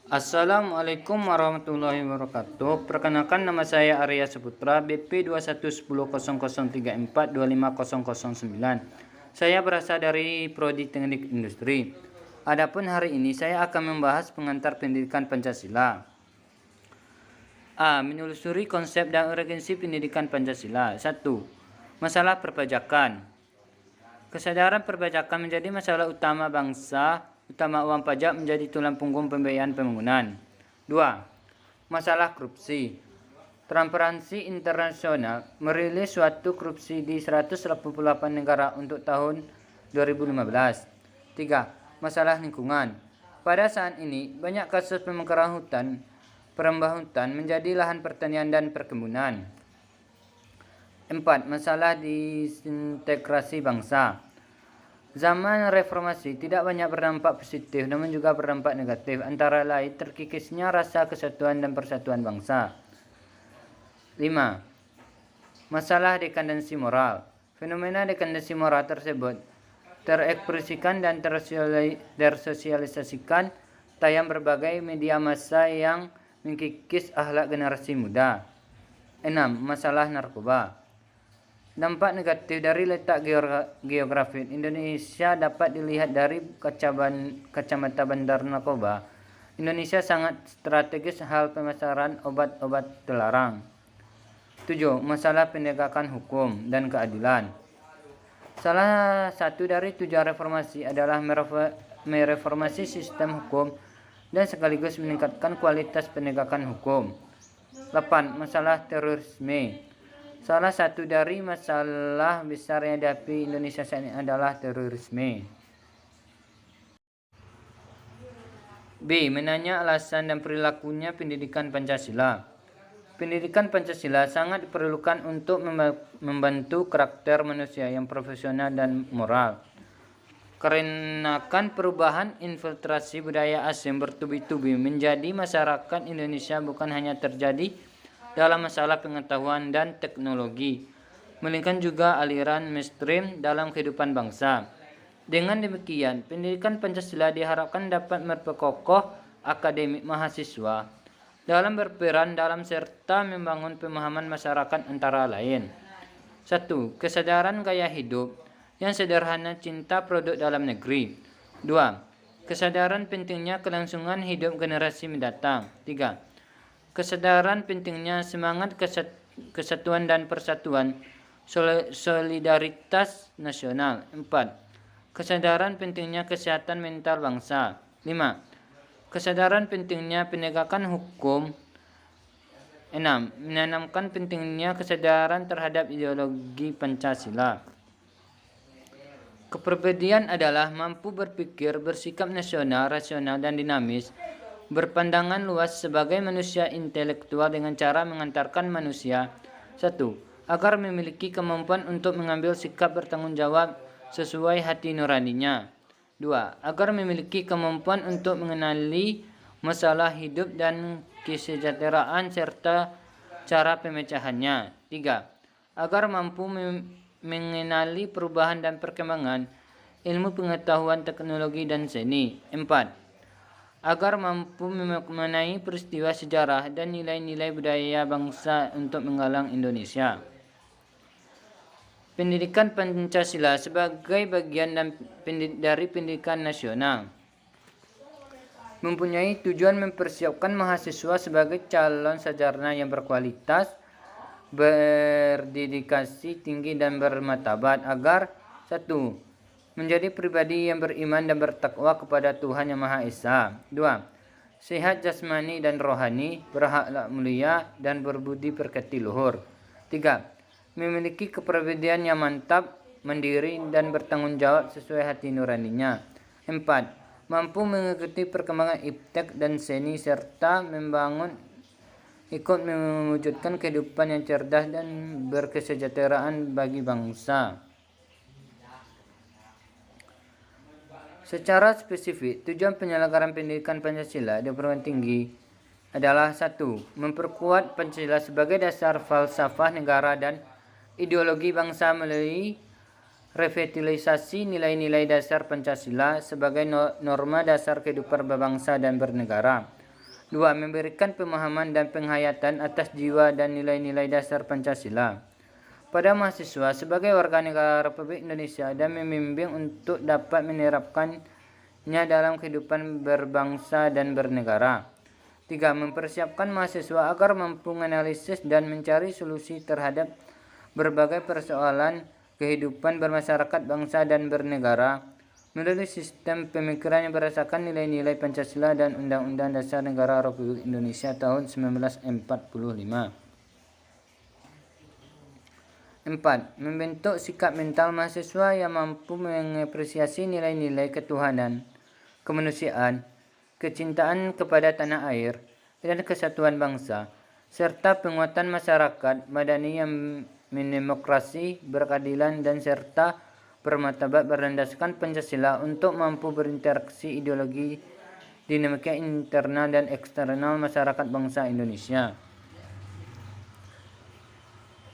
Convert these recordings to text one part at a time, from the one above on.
Assalamualaikum warahmatullahi wabarakatuh. Perkenalkan, nama saya Arya Saputra, BP 211003425009. Saya berasal dari Prodi Teknik Industri. Adapun hari ini saya akan membahas pengantar pendidikan Pancasila. A. Menelusuri konsep dan urgensi pendidikan Pancasila. 1. Masalah perpajakan. Kesadaran perpajakan menjadi masalah utama bangsa, utama uang pajak menjadi tulang punggung pembiayaan pembangunan. 2. Masalah korupsi. Transparansi Internasional merilis suatu korupsi di 188 negara untuk tahun 2015. 3. Masalah lingkungan. Pada saat ini, banyak kasus pemekaran hutan, perembahan hutan menjadi lahan pertanian dan perkebunan. 4. Masalah disintegrasi bangsa. Zaman reformasi tidak banyak berdampak positif namun juga berdampak negatif, antara lain terkikisnya rasa kesatuan dan persatuan bangsa. 5. Masalah dekandensi moral. Fenomena dekandensi moral tersebut terekspresikan dan tersosialisasikan tayang berbagai media massa yang mengkikis akhlak generasi muda. 6. Masalah narkoba. Dampak negatif dari letak geografis Indonesia dapat dilihat dari kacamata bandar narkoba. Indonesia sangat strategis hal pemasaran obat-obat terlarang. 7. Masalah penegakan hukum dan keadilan. Salah satu dari tujuan reformasi adalah mereformasi sistem hukum dan sekaligus meningkatkan kualitas penegakan hukum. 8. Masalah terorisme. Salah satu dari masalah besar yang dihadapi Indonesia saat ini adalah terorisme. B. Menanya alasan dan perilakunya pendidikan Pancasila. Pendidikan Pancasila sangat diperlukan untuk membantu karakter manusia yang profesional dan moral. Karenakan perubahan infiltrasi budaya asing bertubi-tubi menjadi masyarakat Indonesia bukan hanya terjadi dalam masalah pengetahuan dan teknologi, melainkan juga aliran mainstream dalam kehidupan bangsa. Dengan demikian, pendidikan Pancasila diharapkan dapat memperkokoh akademik mahasiswa dalam berperan dalam serta membangun pemahaman masyarakat antara lain. 1. Kesadaran gaya hidup yang sederhana, cinta produk dalam negeri. 2. Kesadaran pentingnya kelangsungan hidup generasi mendatang. 3. Kesadaran pentingnya semangat kesatuan dan persatuan, solidaritas nasional. 4. Kesadaran pentingnya kesehatan mental bangsa. 5. Kesadaran pentingnya penegakan hukum. 6. Menanamkan pentingnya kesadaran terhadap ideologi Pancasila. Kepribadian adalah mampu berpikir, bersikap nasional, rasional, dan dinamis, berpandangan luas sebagai manusia intelektual dengan cara mengantarkan manusia. 1. Agar memiliki kemampuan untuk mengambil sikap bertanggung jawab sesuai hati nuraninya. 2. Agar memiliki kemampuan untuk mengenali masalah hidup dan kesejahteraan serta cara pemecahannya. 3. Agar mampu mengenali perubahan dan perkembangan ilmu pengetahuan, teknologi, dan seni. 4. Agar mampu memaknai peristiwa sejarah dan nilai-nilai budaya bangsa untuk menggalang Indonesia. Pendidikan Pancasila sebagai bagian dari pendidikan nasional mempunyai tujuan mempersiapkan mahasiswa sebagai calon sarjana yang berkualitas, berdedikasi tinggi, dan bermartabat agar 1. Menjadi pribadi yang beriman dan bertakwa kepada Tuhan Yang Maha Esa. 2. Sehat jasmani dan rohani, berakhlak mulia, dan berbudi pekerti luhur. 3. Memiliki kepribadian yang mantap, mandiri, dan bertanggung jawab sesuai hati nuraninya. 4. Mampu mengikuti perkembangan iptek dan seni serta ikut mewujudkan kehidupan yang cerdas dan berkesejahteraan bagi bangsa. Secara spesifik, tujuan penyelenggaraan pendidikan Pancasila di perguruan tinggi adalah 1. Memperkuat Pancasila sebagai dasar falsafah negara dan ideologi bangsa melalui revitalisasi nilai-nilai dasar Pancasila sebagai norma dasar kehidupan berbangsa dan bernegara. 2. Memberikan pemahaman dan penghayatan atas jiwa dan nilai-nilai dasar Pancasila pada mahasiswa sebagai warga negara Republik Indonesia dan membimbing untuk dapat menerapkannya dalam kehidupan berbangsa dan bernegara. 3. Mempersiapkan mahasiswa agar mampu menganalisis dan mencari solusi terhadap berbagai persoalan kehidupan bermasyarakat, bangsa, dan bernegara melalui sistem pemikiran yang berdasarkan nilai-nilai Pancasila dan Undang-Undang Dasar Negara Republik Indonesia tahun 1945. 4. Membentuk sikap mental mahasiswa yang mampu mengapresiasi nilai-nilai ketuhanan, kemanusiaan, kecintaan kepada tanah air, dan kesatuan bangsa, serta penguatan masyarakat madani yang mendemokrasi, berkeadilan, dan serta bermartabat berlandaskan Pancasila untuk mampu berinteraksi ideologi dinamika internal dan eksternal masyarakat bangsa Indonesia.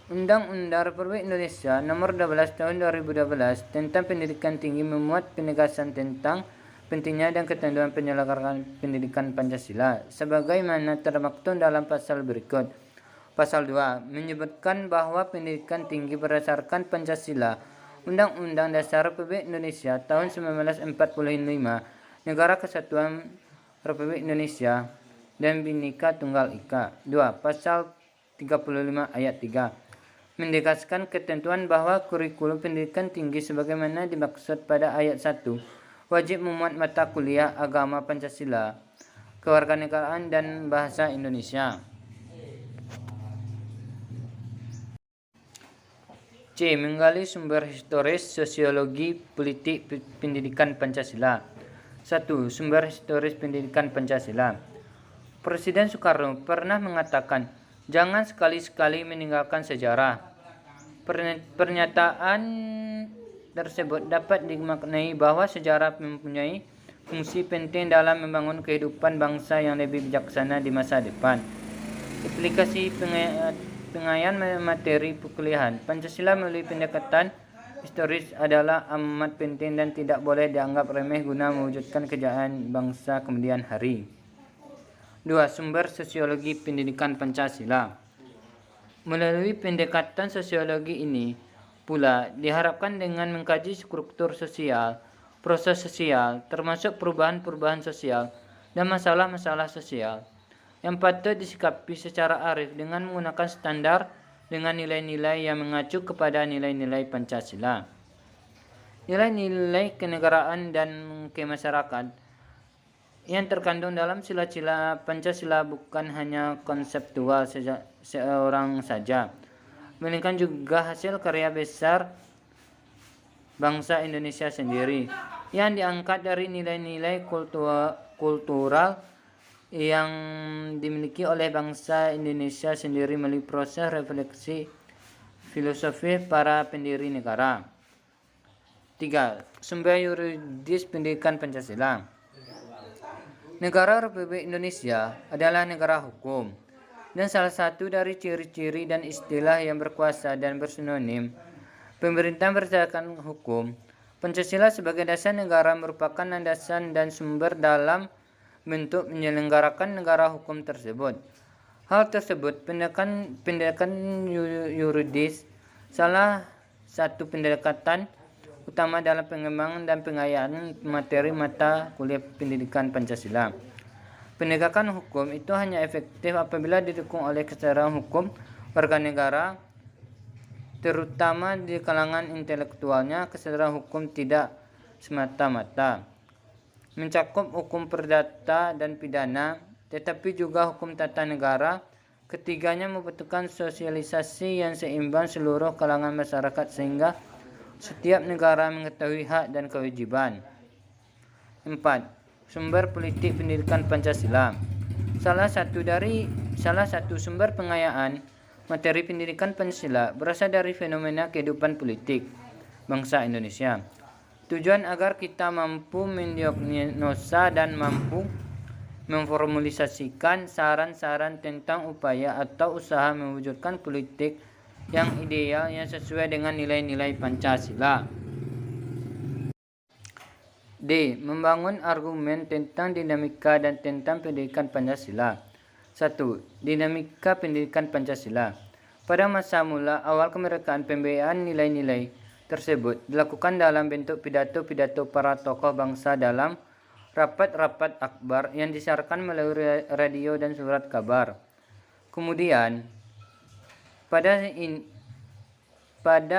Undang-Undang Republik Indonesia Nomor 12 Tahun 2012 tentang Pendidikan Tinggi memuat penegasan tentang pentingnya dan ketentuan penyelenggaraan pendidikan Pancasila sebagaimana termaktub dalam pasal berikut. Pasal 2 menyebutkan bahwa pendidikan tinggi berdasarkan Pancasila, Undang-Undang Dasar Republik Indonesia tahun 1945, Negara Kesatuan Republik Indonesia, dan Bhinneka Tunggal Ika. 2. Pasal 35 ayat 3 menegaskan ketentuan bahwa kurikulum pendidikan tinggi sebagaimana dimaksud pada ayat 1 wajib memuat mata kuliah agama Pancasila, kewarganegaraan, dan bahasa Indonesia. C. Menggali sumber historis sosiologi politik pendidikan Pancasila. 1. Sumber historis pendidikan Pancasila. Presiden Soekarno pernah mengatakan, "Jangan sekali-sekali meninggalkan sejarah." Pernyataan tersebut dapat dimaknai bahwa sejarah mempunyai fungsi penting dalam membangun kehidupan bangsa yang lebih bijaksana di masa depan. Aplikasi pengayaan materi perkuliahan Pancasila melalui pendekatan historis adalah amat penting dan tidak boleh dianggap remeh guna mewujudkan kejayaan bangsa kemudian hari. 2. Sumber sosiologi pendidikan Pancasila. Melalui pendekatan sosiologi ini pula diharapkan dengan mengkaji struktur sosial, proses sosial, termasuk perubahan-perubahan sosial dan masalah-masalah sosial yang patut disikapi secara arif dengan menggunakan standar dengan nilai-nilai yang mengacu kepada nilai-nilai Pancasila. Nilai-nilai kenegaraan dan kemasyarakatan yang terkandung dalam sila-sila Pancasila bukan hanya konseptual seorang saja, melainkan juga hasil karya besar bangsa Indonesia sendiri yang diangkat dari nilai-nilai kultural yang dimiliki oleh bangsa Indonesia sendiri melalui proses refleksi filosofi para pendiri negara. 3. Sumber yuridis pendidikan Pancasila. Negara Republik Indonesia adalah negara hukum, dan salah satu dari ciri-ciri dan istilah yang berkuasa dan bersinonim pemerintahan berdasarkan hukum. Pancasila sebagai dasar negara merupakan landasan dan sumber dalam bentuk menyelenggarakan negara hukum tersebut. Hal tersebut pendekatan yuridis salah satu pendekatan utama dalam pengembangan dan pengayaan materi mata kuliah pendidikan Pancasila. Penegakan hukum itu hanya efektif apabila didukung oleh kesadaran hukum warga negara, terutama di kalangan intelektualnya. Kesadaran hukum tidak semata-mata mencakup hukum perdata dan pidana, tetapi juga hukum tata negara. Ketiganya membutuhkan sosialisasi yang seimbang seluruh kalangan masyarakat sehingga setiap negara mengetahui hak dan kewajiban. 4. Sumber politik pendidikan Pancasila. Salah satu sumber pengayaan materi pendidikan Pancasila berasal dari fenomena kehidupan politik bangsa Indonesia. Tujuan agar kita mampu mendiagnosa dan mampu memformulasikan saran-saran tentang upaya atau usaha mewujudkan politik yang ideal yang sesuai dengan nilai-nilai Pancasila. D. Membangun argumen tentang dinamika dan tentang pendidikan Pancasila. 1. Dinamika pendidikan Pancasila. Pada masa mula awal kemerdekaan, pembiayaan nilai-nilai tersebut dilakukan dalam bentuk pidato-pidato para tokoh bangsa dalam rapat-rapat akbar yang disiarkan melalui radio dan surat kabar. Kemudian, pada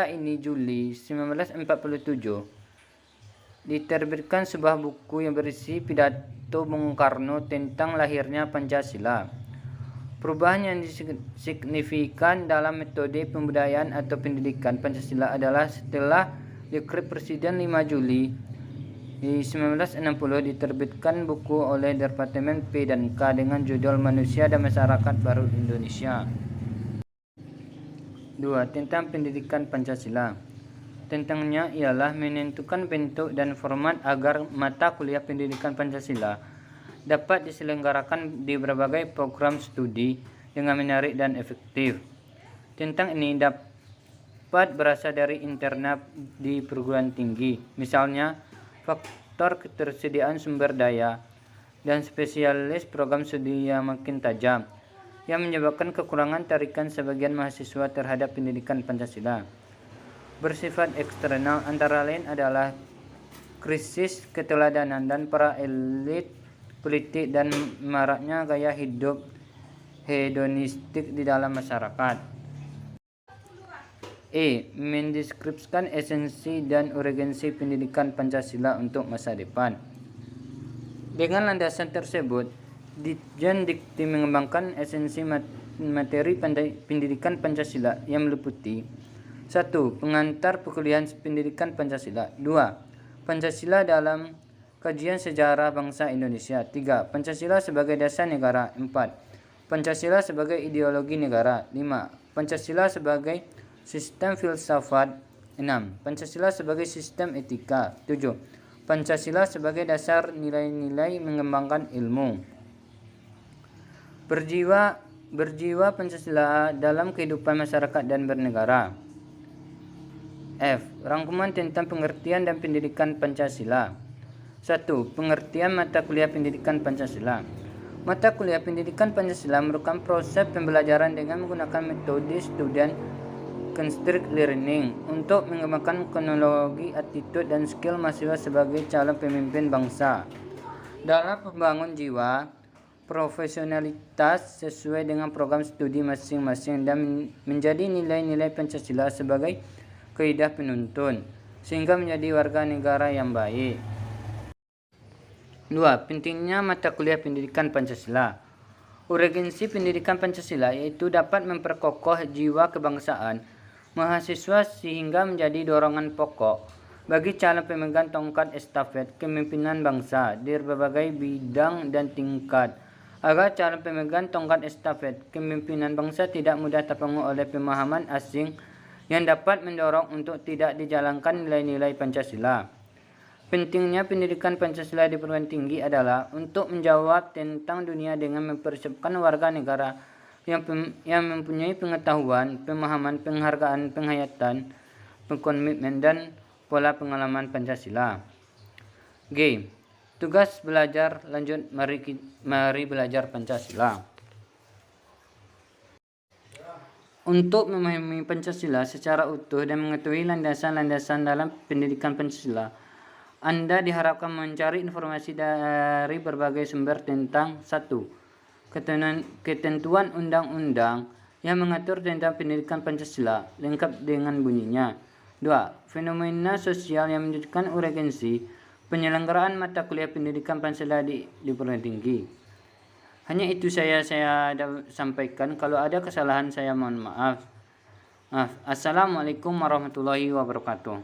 ini Juli 1947 diterbitkan sebuah buku yang berisi pidato Bung Karno tentang lahirnya Pancasila. Perubahan yang signifikan dalam metode pembudayaan atau pendidikan Pancasila adalah setelah Dekret Presiden 5 Juli 1960 diterbitkan buku oleh Departemen P dan K dengan judul Manusia dan Masyarakat Baru Indonesia. 2. Tentang pendidikan Pancasila. Tentangnya ialah menentukan bentuk dan format agar mata kuliah pendidikan Pancasila dapat diselenggarakan di berbagai program studi dengan menarik dan efektif. Tentang ini dapat berasal dari internal di perguruan tinggi, misalnya faktor ketersediaan sumber daya dan spesialis program studi yang makin tajam, yang menyebabkan kekurangan tarikan sebagian mahasiswa terhadap pendidikan Pancasila. Bersifat eksternal antara lain adalah krisis keteladanan dan para elit politik dan maraknya gaya hidup hedonistik di dalam masyarakat. E. Mendeskripsikan esensi dan urgensi pendidikan Pancasila untuk masa depan. Dengan landasan tersebut, Ditjen Dikti mengembangkan esensi materi pendidikan Pancasila yang meliputi 1. Pengantar perkuliahan pendidikan Pancasila. 2. Pancasila dalam kajian sejarah bangsa Indonesia. 3. Pancasila sebagai dasar negara. 4. Pancasila sebagai ideologi negara. 5. Pancasila sebagai sistem filsafat. 6. Pancasila sebagai sistem etika. 7. Pancasila sebagai dasar nilai-nilai mengembangkan ilmu. Berjiwa Pancasila dalam kehidupan masyarakat dan bernegara. F. Rangkuman tentang pengertian dan pendidikan Pancasila. 1. Pengertian mata kuliah pendidikan Pancasila. Mata kuliah pendidikan Pancasila merupakan proses pembelajaran dengan menggunakan metode student centric learning untuk mengembangkan teknologi, attitude, dan skill mahasiswa sebagai calon pemimpin bangsa dalam membangun jiwa profesionalitas sesuai dengan program studi masing-masing dan menjadi nilai-nilai Pancasila sebagai kaidah penuntun sehingga menjadi warga negara yang baik. 2. Pentingnya mata kuliah pendidikan Pancasila. Urgensi pendidikan Pancasila yaitu dapat memperkokoh jiwa kebangsaan mahasiswa sehingga menjadi dorongan pokok bagi calon pemegang tongkat estafet kepemimpinan bangsa di berbagai bidang dan tingkat, agar calon pemegang tongkat estafet kepemimpinan bangsa tidak mudah terpengaruh oleh pemahaman asing yang dapat mendorong untuk tidak dijalankan nilai-nilai Pancasila. Pentingnya pendidikan Pancasila di perguruan tinggi adalah untuk menjawab tentang dunia dengan mempersiapkan warga negara yang mempunyai pengetahuan, pemahaman, penghargaan, penghayatan, pengkomitmen, dan pola pengalaman Pancasila. G. Tugas belajar lanjut, mari belajar Pancasila. Untuk memahami Pancasila secara utuh dan mengetahui landasan-landasan dalam pendidikan Pancasila, Anda diharapkan mencari informasi dari berbagai sumber tentang 1. Ketentuan undang-undang yang mengatur tentang pendidikan Pancasila lengkap dengan bunyinya. 2. Fenomena sosial yang menunjukkan urgensi penyelenggaraan mata kuliah pendidikan Pancasila di perguruan tinggi. Hanya itu saya sampaikan. Kalau ada kesalahan saya mohon maaf. Assalamualaikum warahmatullahi wabarakatuh.